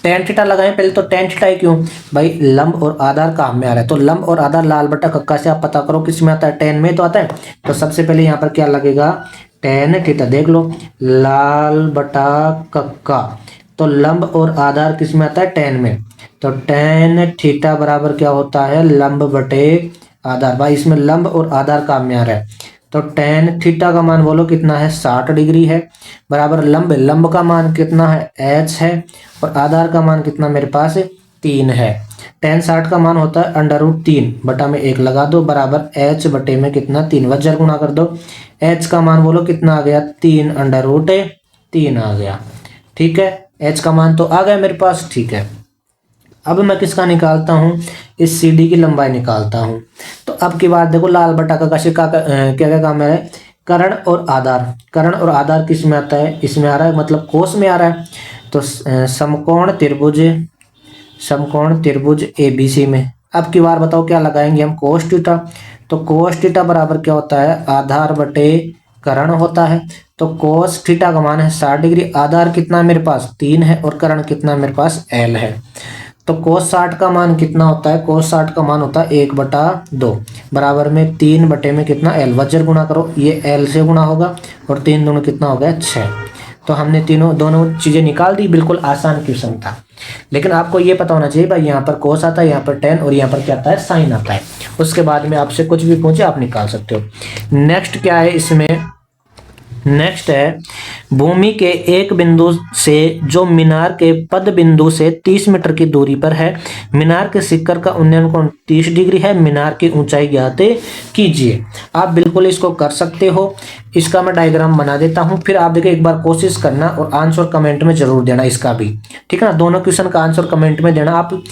टेन थीटा लगाएं पहले। तो टेन थीटा क्यों भाई, लंब और आधार काम में आ रहा है, तो लंब और आधार लाल बटा कक्का से आप पता करो किस में आता है, टेन में तो आता है। तो सबसे पहले यहाँ पर क्या लगेगा, टेन थीटा, देख लो लाल बटा कक्का, तो लंब और आधार किस में आता है, टेन में, तो टेन थीटा बराबर क्या होता है, लंब बटे आधार। भाई इसमें लंब और आधार काम में आ रहा है, तो टेन थीटा का मान बोलो कितना है, 60 डिग्री है, बराबर लंब का मान कितना है, H है, और आधार का मान कितना मेरे पास 3 है। टेन 60 का मान होता है √3 बटा में 1 लगा दो, बराबर H बटे में कितना 3, वज्र गुणा कर दो, H का मान बोलो कितना आ गया, 3 √3 आ गया, ठीक है। H का मान तो आ गया मेरे पास, ठीक है। अब मैं किसका निकालता हूँ, इस CD की लंबाई निकालता हूँ। तो अब की बात देखो, लाल बटा का क्या क्या काम है, कर्ण और आधार, कर्ण और आधार किस में आता है, इसमें आ रहा है, मतलब कोस में आ रहा है। तो समकोण त्रिभुज ABC में अब की बार बताओ क्या लगाएंगे हम, कोस थीटा। तो कोस थीटा बराबर क्या होता है, आधार बटे कर्ण होता है। तो कोस थीटा का मान है 60 डिग्री, आधार कितना मेरे पास 3 है, और कर्ण कितना मेरे पास L है। तो कोस 60 का मान कितना होता है, कोस 60 का मान होता है 1/2 बराबर में 3 बटे में कितना L, वज्र गुणा करो, ये L से गुणा होगा, और 3 दूनी कितना हो गया 6। तो हमने दोनों चीजें निकाल दी, बिल्कुल आसान क्वेश्चन था। लेकिन आपको ये पता होना चाहिए भाई, यहाँ पर कोस आता है, यहाँ पर टेन, और यहाँ पर क्या आता है, साइन आता है। उसके बाद में आपसे कुछ भी पूछे आप निकाल सकते हो। नेक्स्ट क्या है इसमें, नेक्स्ट है भूमि के एक बिंदु से जो मीनार के पद बिंदु से 30 मीटर की दूरी पर है, मीनार के शिखर का उन्नयन कोण 30 डिग्री है, मीनार की ऊंचाई ज्ञात कीजिए। आप बिल्कुल इसको कर सकते हो, इसका मैं डायग्राम बना देता हूं, फिर आप देखिए एक बार कोशिश करना और आंसर कमेंट में जरूर देना इसका भी, ठीक है ना। दोनों क्वेश्चन का आंसर कमेंट में देना। आप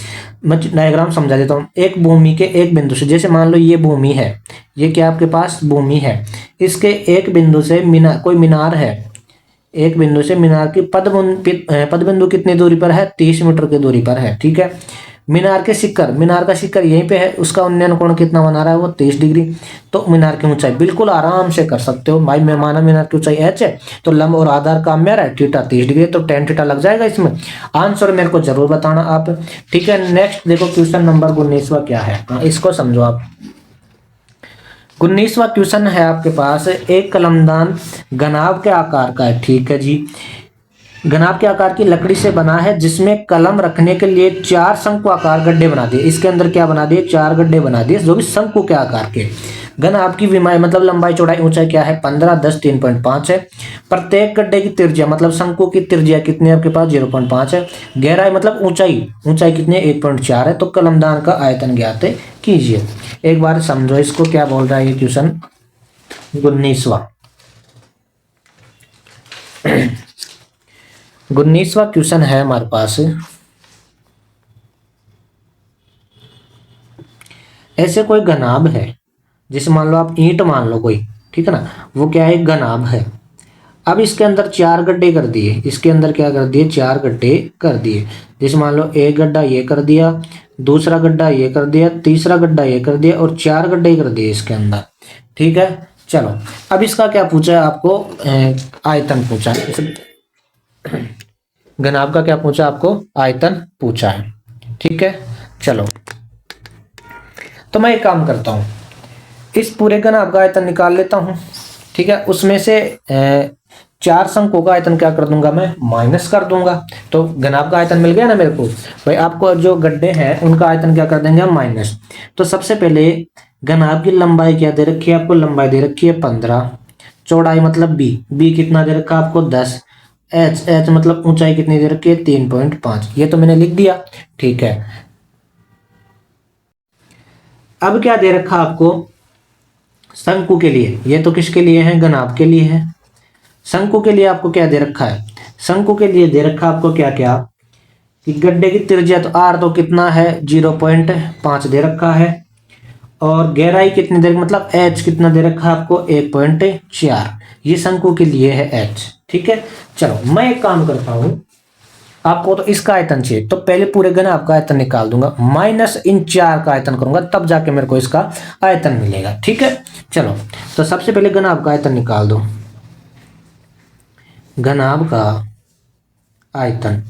मैं डायग्राम समझा देता हूँ। एक भूमि के एक बिंदु से, जैसे मान लो ये भूमि है, ये क्या आपके पास भूमि है, इसके एक बिंदु से कोई मीनार है, एक बिंदु से मीनार की पद बिंदु कितनी दूरी पर है, 30 मीटर की दूरी पर है, ठीक है। मीनार का शिखर यहीं पे है, उसका उन्नयन कोण कितना बना रहा है वो 30 डिग्री। तो मीनार की ऊंचाई बिल्कुल आराम से कर सकते हो भाई, मैं माना मीनार की ऊंचाई H है, तो लंब और आधार काम में आ रहा है, थीटा 30 डिग्री, तो टेन थीटा लग जाएगा इसमें। आंसर मेरे को जरूर बताना आप, ठीक है। नेक्स्ट देखो क्वेश्चन नंबर 19वां क्या है, इसको समझो आप। 19वां क्वेश्चन है आपके पास, एक कलमदान घनाभ के आकार का है, ठीक है जी। घनाभ के आकार की लकड़ी से बना है, जिसमें कलम रखने के लिए 4 शंकु आकार गड्ढे बना दिए। इसके अंदर क्या बना दिए, 4 गड्ढे बना दिए, जो भी शंकु के आकार के। घनाभ की विमाई मतलब लंबाई चौड़ाई ऊंचाई क्या है, 15 10 3.5 है। प्रत्येक गड्ढे की त्रिज्या मतलब शंकु की त्रिज्या कितनी है आपके पास, 0.5 है। गहराई मतलब ऊंचाई कितनी है, 1.4 है। तो कलमदान का आयतन ज्ञात कीजिए। एक बार समझो इसको क्या बोल रहा है ये क्वेश्चन 19वां। 19वां क्वेश्चन है हमारे पास, ऐसे कोई घनाभ है, जैसे मान लो आप ईंट मान लो कोई, ठीक है ना, वो क्या है, घनाभ है। अब इसके अंदर 4 गड्ढे कर दिए, इसके अंदर क्या कर दिए, 4 गड्ढे कर दिए। जैसे मान लो एक गड्ढा ये कर दिया, दूसरा गड्ढा ये कर दिया, तीसरा गड्ढा ये कर दिया, और 4 गड्ढे कर दिए इसके अंदर, ठीक है। चलो अब इसका क्या पूछा है आपको, आयतन पूछा है। घनाभ का क्या पूछा आपको, आयतन पूछा है, ठीक है। चलो तो मैं एक काम करता हूं, इस पूरे घनाभ का आयतन निकाल लेता हूं, ठीक है। उसमें से 4 शंकुओं का आयतन क्या कर दूंगा, मैं माइनस कर दूंगा। तो घनाभ का आयतन मिल गया ना मेरे को। भाई आपको जो गड्ढे हैं उनका आयतन क्या कर देंगे हम, माइनस। तो सबसे पहले घनाभ की लंबाई क्या दे रखी है आपको, लंबाई दे रखी है 15, चौड़ाई मतलब बी कितना दे रखा है आपको 10, एच मतलब ऊंचाई कितनी दे रखी है 3.5, ये तो मैंने लिख दिया। ठीक है, अब क्या दे रखा आपको शंकु के लिए, ये तो किसके लिए है, घनाभ के लिए है। शंकु के लिए आपको क्या दे रखा है, शंकु के लिए दे रखा आपको क्या क्या कि गड्ढे की त्रिज्या तो आर तो कितना है 0.5 दे रखा है, और गहराई कितनी दे मतलब एच कितना दे रखा है आपको 1.4, ये शंकु के लिए है एच। ठीक है, चलो मैं एक काम करता हूं, आपको तो इसका आयतन चाहिए तो पहले पूरे घनाभ का आयतन निकाल दूंगा, माइनस इन चार का आयतन करूंगा, तब जाके मेरे को इसका आयतन मिलेगा। ठीक है, चलो तो सबसे पहले घनाभ का आयतन निकाल दो। घनाभ का आयतन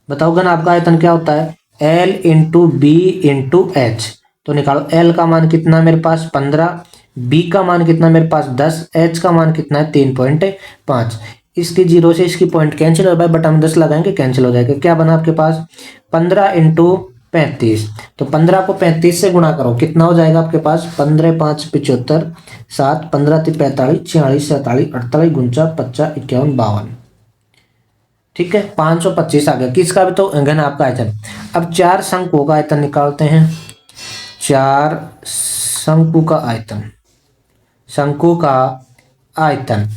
बताओ, घनाभ का आयतन क्या होता है, L into b into h. तो निकालो, L का मान कितना मेरे पास 15, B का मान कितना मेरे पास 10, H का मान कितना है 3.5। इसकी जीरो से इसकी पॉइंट कैंसिल हो भाई, बटा में 10 लगाएंगे कैंसिल हो जाएगा। क्या बना आपके पास 15 इंटू 35, तो 15 को 35 से गुणा करो, कितना हो जाएगा आपके पास 15 5 75, 7 15 45 46 47 48 49 50 51 52। ठीक है, 525 आ गया, किसका भी तो घनाभ का आयतन। अब चार शंकुओं का आयतन निकालते हैं, चार शंकु का आयतन, शंकु का आयतन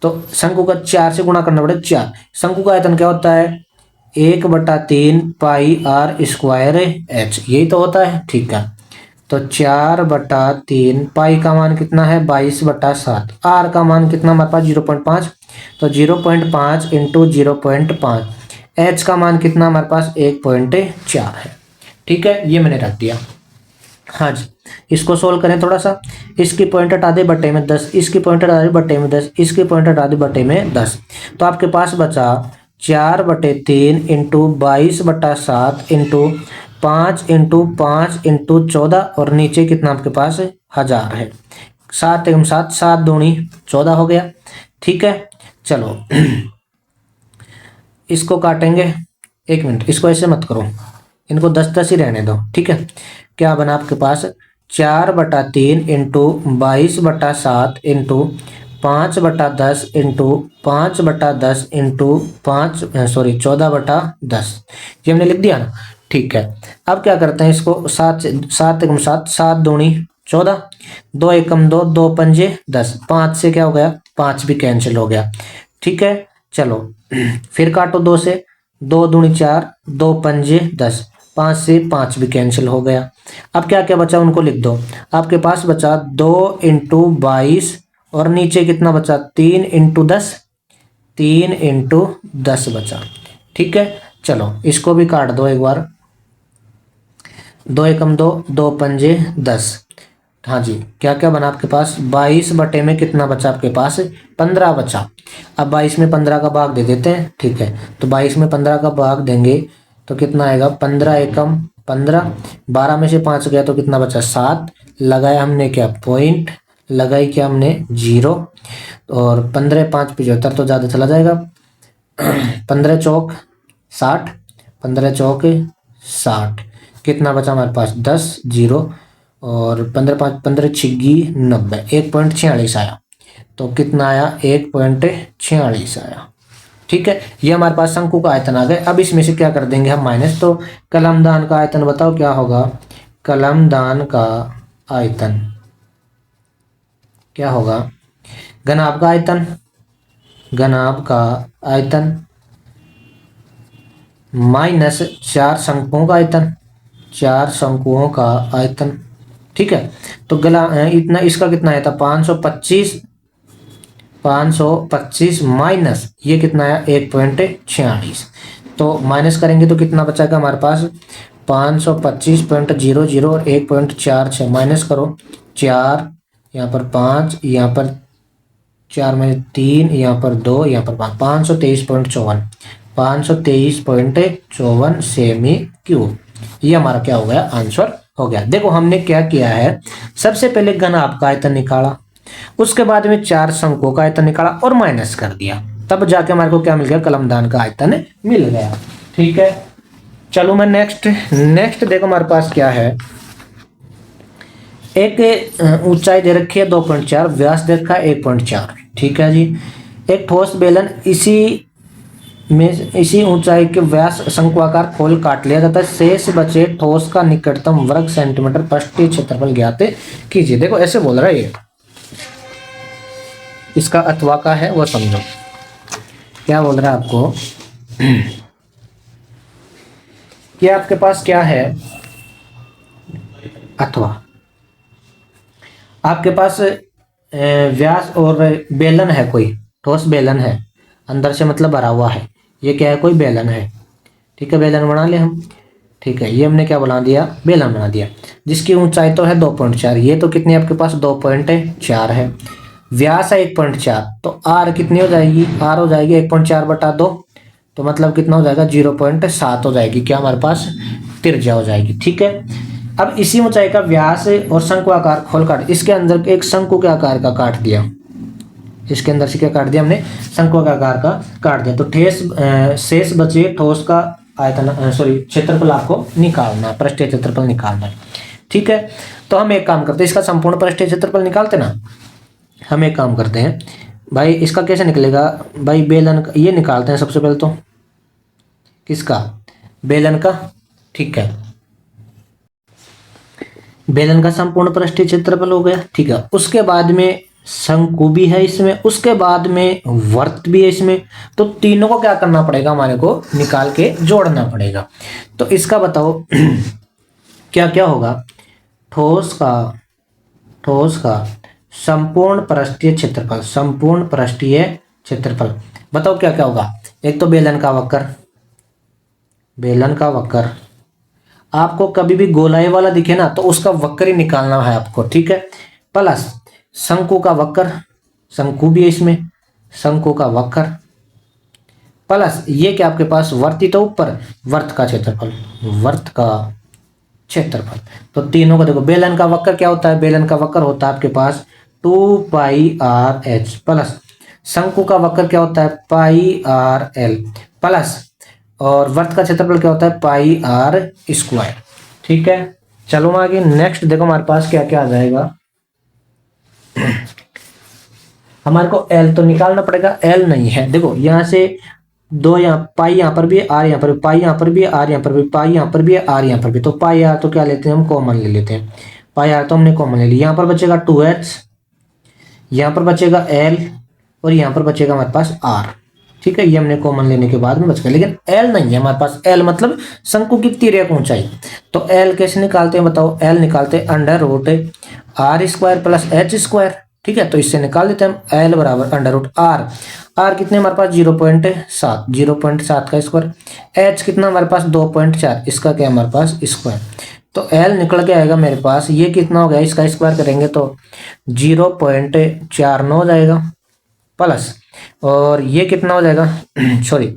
तो शंकु का 4 से गुणा करना पड़ेगा, 4। शंकु का आयतन क्या होता है 1/3 पाई आर स्क्वायर एच, यही तो होता है। ठीक है, तो 4/3 पाई का मान कितना है 22/7, आर का मान कितना हमारे पास 0.5, तो 0.5 इंटू 0.5, एच का मान कितना हमारे पास 1.4 है। ठीक है, ये मैंने रख दिया। हाँ जी, इसको सोल्व करें थोड़ा सा, इसकी पॉइंट हटा दे बटे में 10, इसकी पॉइंट हटा दे बटे में 10, इसकी पॉइंट हटा दे बटे में 10, तो आपके पास बचा 4/3 इंटू 22/7 इंटू 5 इंटू 5 इंटू 14, और नीचे कितना आपके पास 1000 है। 7 एवं 7 7 दूनी 14 हो गया। ठीक है, चलो इसको काटेंगे, एक मिनट इसको ऐसे मत करो, इनको 10 10 ही रहने दो। ठीक है, क्या बना आपके पास 4/3 इंटू 22/7 इंटू 5/10 इंटू 5/10 इंटू 14/10, ये हमने लिख दिया ना। ठीक है, अब क्या करते हैं इसको 7 7 एकम 7 7 दूनी 14, 2 एकम 2 2 पंजे 10, 5 से क्या हो गया 5 भी कैंसिल हो गया। ठीक है, चलो फिर काटो 2 से, 2 दूनी 4 2 पंजे 10, 5 से 5 भी कैंसिल हो गया। अब क्या क्या बचा उनको लिख दो, आपके पास बचा 2 इंटू 22, और नीचे कितना बचा 3 इंटू 10, 3 इंटू 10 बचा। ठीक है, चलो इसको भी काट दो एक बार, 2 एकम 2 2 पंजे 10। हाँ जी, क्या क्या बना आपके पास 22 बटे में कितना बचा आपके पास 15 बचा। अब 22 में 15 का भाग दे देते हैं। ठीक है, तो 22 में 15 का भाग देंगे तो कितना आएगा 15 एकम 15, 12 में से 5 गया तो कितना बचा 7, लगाया हमने क्या पॉइंट, लगाई क्या हमने 0, और 15 5 75 तो ज़्यादा चला जाएगा, 15 चौक 60, 15 चौक 60, कितना बचा हमारे पास 10 0, और 15 5 15 छिग्गी 90, 1.46 आया, तो कितना आया 1.46 आया। ठीक है, ये हमारे पास शंकु का आयतन आ गए। अब इसमें से क्या कर देंगे हम माइनस, तो कलमदान का आयतन बताओ क्या होगा, कलमदान का आयतन क्या होगा, घनाभ का आयतन, घनाभ का आयतन माइनस 4 शंकुओं का आयतन, 4 शंकुओं का आयतन। ठीक है, तो गला इतना इसका कितना आया था 525, 525 माइनस ये कितना आया 1.46, तो माइनस करेंगे तो कितना बचाएगा हमारे पास 525.00 और 1.46, माइनस करो 4, यहाँ पर 5, यहाँ पर 4 में 3, यहाँ पर 2, यहाँ पर 5, 523.54, 523.54 सेमी क्यूब, ये हमारा क्या हो गया आंसर हो गया। देखो हमने क्या किया है, सबसे पहले घनाभ का आयतन निकाला, उसके बाद में 4 शंकुओं का आयतन निकाला और माइनस कर दिया, तब जाके हमारे को क्या मिल गया कलमदान का आयतन मिल गया। ठीक है, चलो मैं नेक्स्ट देखो हमारे पास क्या है, एक ऊंचाई दे रखी है 2.4, व्यास दे रखा है 1.4। ठीक है जी, एक ठोस बेलन इसी में इसी ऊंचाई के व्यास शंक्वाकार खोल काट लिया जाता है, शेष बचे ठोस का निकटतम वर्ग सेंटीमीटर पृष्ठीय क्षेत्रफल ज्ञात कीजिए। देखो ऐसे बोल रहा है ये, इसका अथवा का है वो समझो क्या बोल रहा है आपको कि आपके पास क्या है अथवा, आपके पास व्यास और बेलन है, कोई ठोस बेलन है अंदर से मतलब भरा हुआ है, ये क्या है कोई बेलन है, ठीक है बेलन बना ले हम, ठीक है ये हमने क्या बना दिया बेलन बना दिया, जिसकी ऊंचाई तो है 2.4, ये तो कितनी आपके पास 2.4 है, व्यास है 1.4, तो आर कितनी हो जाएगी, आर हो जाएगी 1.4 बटा 2, तो मतलब कितना हो जाएगा 0.7 हो जाएगी, क्या हमारे पास त्रिज्या हो जाएगी, ठीक है। अब इसी ऊंचाई का व्यास और शंकु आकार खोल काट, इसके अंदर एक शंकु के आकार का काट दिया, इसके अंदर से क्या काट दिया हमने शंकु के आकार का काट दिया, तो शेष बचे ठोस का आयतन सॉरी क्षेत्रफल आपको निकालना है, पृष्ठीय क्षेत्रफल निकालना है, ठीक है। तो हम एक काम करते हैं, इसका संपूर्ण पृष्ठीय क्षेत्रफल निकालते ना, हम एक काम करते हैं भाई, इसका कैसे निकलेगा भाई, बेलन का ये निकालते हैं सबसे पहले, तो किसका बेलन का, ठीक है बेलन का संपूर्ण पृष्ठीय क्षेत्रफल हो गया, ठीक है। उसके बाद में शंकु भी है इसमें, उसके बाद में वर्त भी है इसमें, तो तीनों को क्या करना पड़ेगा हमारे को निकाल के जोड़ना पड़ेगा। तो इसका बताओ क्या क्या होगा, ठोस का संपूर्ण पृष्ठीय क्षेत्रफल, संपूर्ण पृष्ठीय क्षेत्रफल बताओ क्या क्या होगा, एक तो बेलन का वक्र, आपको कभी भी गोलाई वाला दिखे ना तो उसका वक्र ही निकालना है आपको, ठीक है, प्लस शंकु का वक्र, शंकु भी है इसमें, शंकु का वक्र, प्लस ये क्या आपके पास वर्ती तो ऊपर वर्त का क्षेत्रफल, तो तीनों को देखो, बेलन का वक्र क्या होता है, बेलन का वक्र होता है आपके पास 2πr/h, प्लस शंकु का वक्र क्या होता है πr/l, प्लस और वर्त का क्षेत्रफल क्या होता है πr², ठीक है। चलो आगे नेक्स्ट देखो हमारे पास क्या क्या आ जाएगा, हमारे को L तो निकालना पड़ेगा, L नहीं है, देखो यहाँ से दो, यहाँ पाई यहाँ पर भी है, आर यहाँ पर भी, पाई यहाँ पर भी है, आर यहाँ पर भी, पाई यहाँ पर भी है, आर यहाँ पर भी, तो पाई आर तो क्या लेते हैं हम कॉमन ले लेते हैं, पाई आर तो हमने कॉमन ले लिया, यहाँ पर बचेगा 2h, यहाँ पर बचेगा L और यहाँ पर बचेगा हमारे पास R, ठीक है, ये हमने कॉमन लेने के बाद में बच गया, लेकिन L नहीं है हमारे पास, L मतलब शंकु की तिर्यक ऊंचाई, तो L कैसे निकालते हैं बताओ, L निकालते हैं √r² + h², ठीक है, तो इससे निकाल देते हैं हम L बराबर √r, R कितने हमारे पास 0.7 का स्क्वायर, H कितना हमारे पास 2.4, इसका क्या हमारे पास स्क्वायर, तो L निकल के आएगा मेरे पास, ये कितना हो गया, इसका स्क्वायर करेंगे तो 0.49 हो जाएगा, प्लस और ये कितना हो जाएगा सॉरी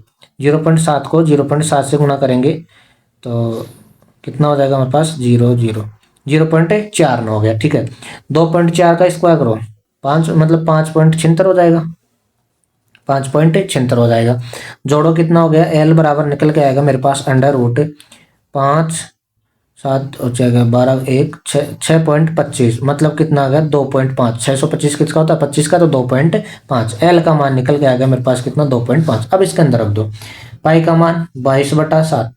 0.7 को 0.7 से गुणा करेंगे तो कितना हो जाएगा हमारे पास 0.49 हो गया, ठीक है, 2.4 का स्क्वायर करो 5 मतलब 5.76 हो जाएगा, 5.76 हो जाएगा, जोड़ो कितना हो गया, L बराबर निकल के आएगा मेरे पास √5 7 हो जाएगा 12 1 6.25 मतलब कितना आ गया 2.5, 625 किसका होता है 25 का, तो 2.5, L का मान निकल के आएगा मेरे पास कितना 2.5, अब इसके अंदर रख दो, पाई का मान 22/7,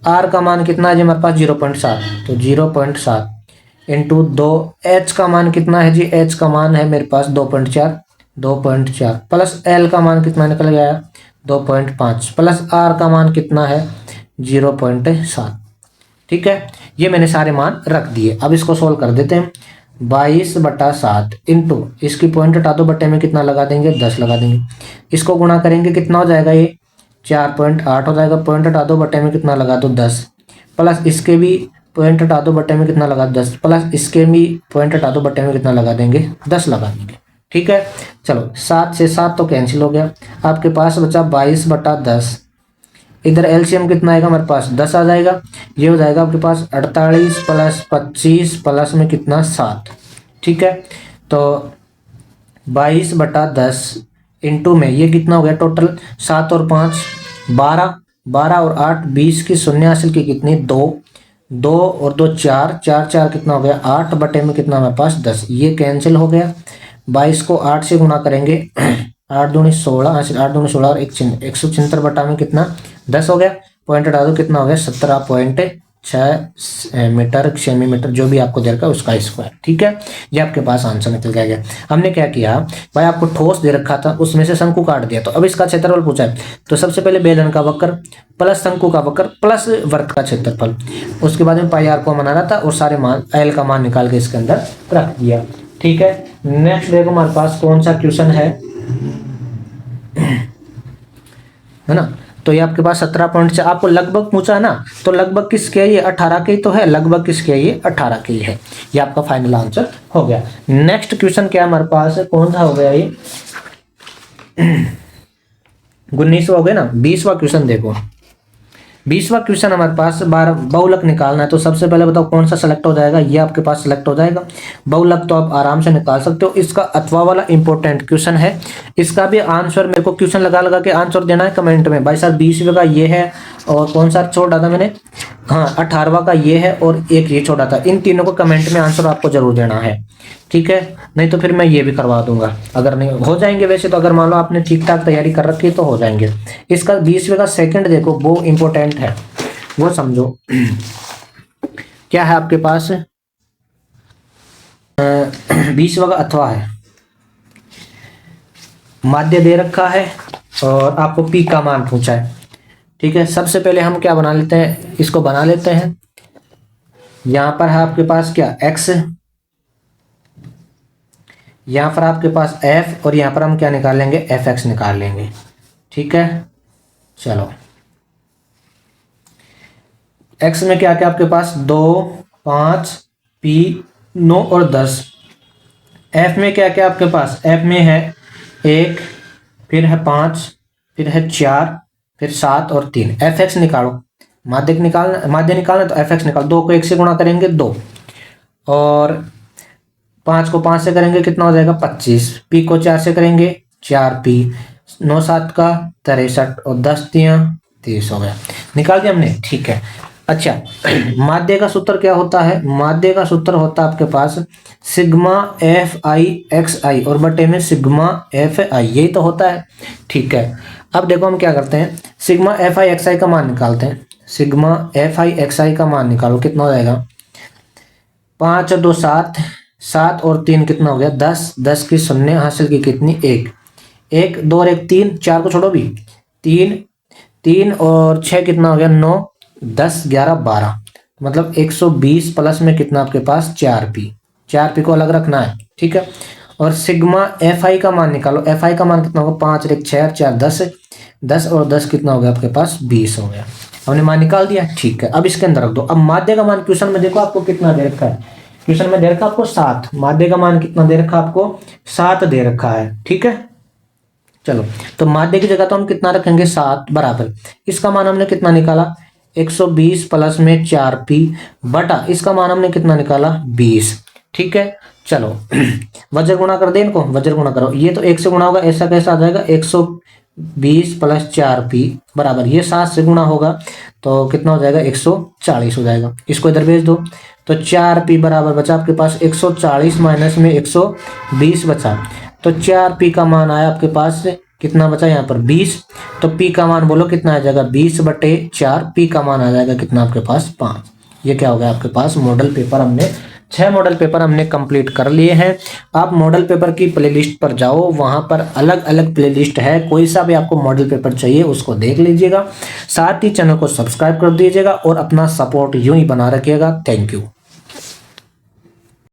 R का मान कितना है जी हमारे पास 0.7, तो 0.7 इंटू 2, H का मान कितना है जी, H का मान है मेरे पास 2.4 प्लस L का मान कितना निकल गया 2.5 प्लस R का मान कितना है 0.7, ठीक है, ये मैंने सारे मान रख दिए। अब इसको सोल्व कर देते हैं, 22/7 इंटू इसकी पॉइंट हटा दो, बट्टे में कितना लगा देंगे 10 लगा देंगे, इसको गुणा करेंगे कितना हो जाएगा ये 4.8 हो जाएगा, पॉइंट हटा दो बट्टे में कितना लगा दो 10, प्लस इसके भी पॉइंट हटा दो बट्टे में कितना लगा 10, प्लस इसके भी पॉइंट हटा दो बट्टे में कितना लगा देंगे 10 लगा देंगे, ठीक है। चलो 7 से 7 तो कैंसिल हो गया, आपके पास बचा 22/10, इधर एलसीएम कितना आएगा हमारे पास 10 आ जाएगा, ये हो जाएगा आपके पास 48 + 25 प्लस में कितना 7, ठीक है, तो 22/10 इंटू में ये कितना हो गया टोटल 7 और 5 12, 12 और 8 20 की शून्य हासिल की कितनी 2, 2 और 2 4, 4 4 कितना हो गया 8 बटे में कितना हमारे पास 10, ये कैंसिल हो गया, 22 को 8 से गुणा करेंगे 8 दूनी 16, 8 दूनी 16 और 176 बटा में कितना 10 हो गया। पॉइंट हटा दो, कितना हो गया 17.6 मीटर सेमीमीटर, जो भी आपको दे रखा है उसका स्क्वायर। ठीक है, ये आपके पास आंसर निकल गया। हमने क्या किया भाई, आपको ठोस दे रखा था, उसमें से शंकु काट दिया, तो अब इसका क्षेत्रफल पूछा है, तो सबसे पहले बेलन का वक्र प्लस शंकु का वक्र प्लस वर्ग का क्षेत्रफल, उसके बाद में पाई आर को बना रहा था और सारे मान एल का मान निकाल के इसके अंदर रख दिया। ठीक है, नेक्स्ट देखो हमारे पास कौन सा क्वेश्चन है ना। तो ये आपके पास 17 पॉइंट से आपको लगभग पूछा है ना, तो लगभग किसके है ये 18 के ही तो है, लगभग किसके है ये 18 के ही है। ये आपका फाइनल आंसर हो गया। नेक्स्ट क्वेश्चन क्या हमारे पास है, कौन सा हो गया ये 19वां हो गया ना। 20वां क्वेश्चन देखो, 20वां क्वेश्चन हमारे पास बहुलक निकालना है। तो सबसे पहले बताओ कौन सा सेलेक्ट हो जाएगा, ये आपके पास सेलेक्ट हो जाएगा। बहुलक तो आप आराम से निकाल सकते हो। इसका अथवा वाला इंपॉर्टेंट क्वेश्चन है, इसका भी आंसर मेरे को क्वेश्चन लगा लगा के आंसर देना है कमेंट में। भाई सर 20वें का ये है और कौन सा छोड़ा था मैंने, हाँ 18वां का ये है और एक ये छोड़ा था। इन तीनों को कमेंट में आंसर आपको जरूर देना है। ठीक है, नहीं तो फिर मैं ये भी करवा दूंगा। अगर नहीं हो जाएंगे वैसे तो, अगर मान लो आपने ठीक ठाक तैयारी कर रखी है तो हो जाएंगे। इसका 20वें का सेकंड देखो, वो इंपॉर्टेंट है, वो समझो। क्या है आपके पास 20वां का अथवा है, माध्य दे रखा है और आपको पी का मान पूछा है। ठीक है, सबसे पहले हम क्या बना लेते हैं, इसको बना लेते हैं। यहां पर है आपके पास क्या x, यहां पर आपके पास f और यहां पर हम क्या निकाल लेंगे fx निकाल लेंगे। ठीक है, चलो x में क्या क्या आपके पास 2, 5, p 9 और 10। f में क्या क्या आपके पास, f में है 1, फिर है 5, फिर है 4, फिर 7 और 3। fx निकालो, माध्य निकालना तो fx निकालो। 2 को 1 से गुणा करेंगे 2 और 5 को 5 से करेंगे कितना हो जाएगा 25, p को 4 से करेंगे 4p, 9 7 का 63 और 10 3 30 हो गया। निकाल दिया हमने। ठीक है, अच्छा माध्य का सूत्र क्या होता है, माध्य का सूत्र होता है आपके पास सिग्मा एफ आई एक्स आई और बटे में सिग्मा एफ आई, यही तो होता है। ठीक है, अब देखो हम क्या करते हैं, सिग्मा एफ आई एक्स आई का मान निकालते हैं। सिग्मा एफ आई एक्स आई का मान निकालो, कितना हो जाएगा 5 और 2 7, 7 और 3 कितना हो गया 10, 10 की शून्य हासिल की कितनी 1, 1 2 और 1 3, 4 को छोड़ो भी 3, 3 और 6 कितना हो गया 9, 10 11 12, मतलब 120 प्लस में कितना आपके पास 4p, 4p को अलग रखना है। ठीक है, और सिग्मा एफ आई का मान निकालो, एफ आई का मान कितना होगा 5 1 6 4 10, 10 और 10 कितना हो गया आपके पास 20 हो गया। हमने मान निकाल दिया। ठीक है, अब इसके अंदर रख दो। अब माध्य का मान क्वेश्चन में देखो आपको कितना दे रखा है, क्वेश्चन में दे रखा आपको 7, माध्य का मान कितना दे रखा आपको 7 दे रखा है। ठीक है, चलो तो माध्य की जगह तो हम कितना रखेंगे 7 बराबर, इसका मान हमने कितना निकाला 120 प्लस में 4p बटा इसका मान हमने कितना निकाला 20। ठीक है, चलो वज्र गुणा कर दे इनको, वज्र गुणा करो, ये तो 1 से गुणा होगा, ऐसा कैसा आ जाएगा 120 प्लस 4p बराबर, ये 7 से गुणा होगा तो कितना हो जाएगा 140 हो जाएगा। इसको इधर भेज दो तो 4p बराबर बचा आपके पास 140 माइनस में 120 बचा, तो 4p का मान आया आपके पास कितना बचा यहाँ पर 20, तो p का मान बोलो कितना आ जाएगा 20 बटे 4, p का मान आ जाएगा कितना आपके पास 5। ये क्या हो गया आपके पास मॉडल पेपर, हमने 6 मॉडल पेपर हमने कंप्लीट कर लिए हैं। आप मॉडल पेपर की प्लेलिस्ट पर जाओ, वहां पर अलग अलग प्लेलिस्ट है, कोई सा भी आपको मॉडल पेपर चाहिए उसको देख लीजिएगा। साथ ही चैनल को सब्सक्राइब कर दीजिएगा और अपना सपोर्ट यूं ही बना रखिएगा। Thank you.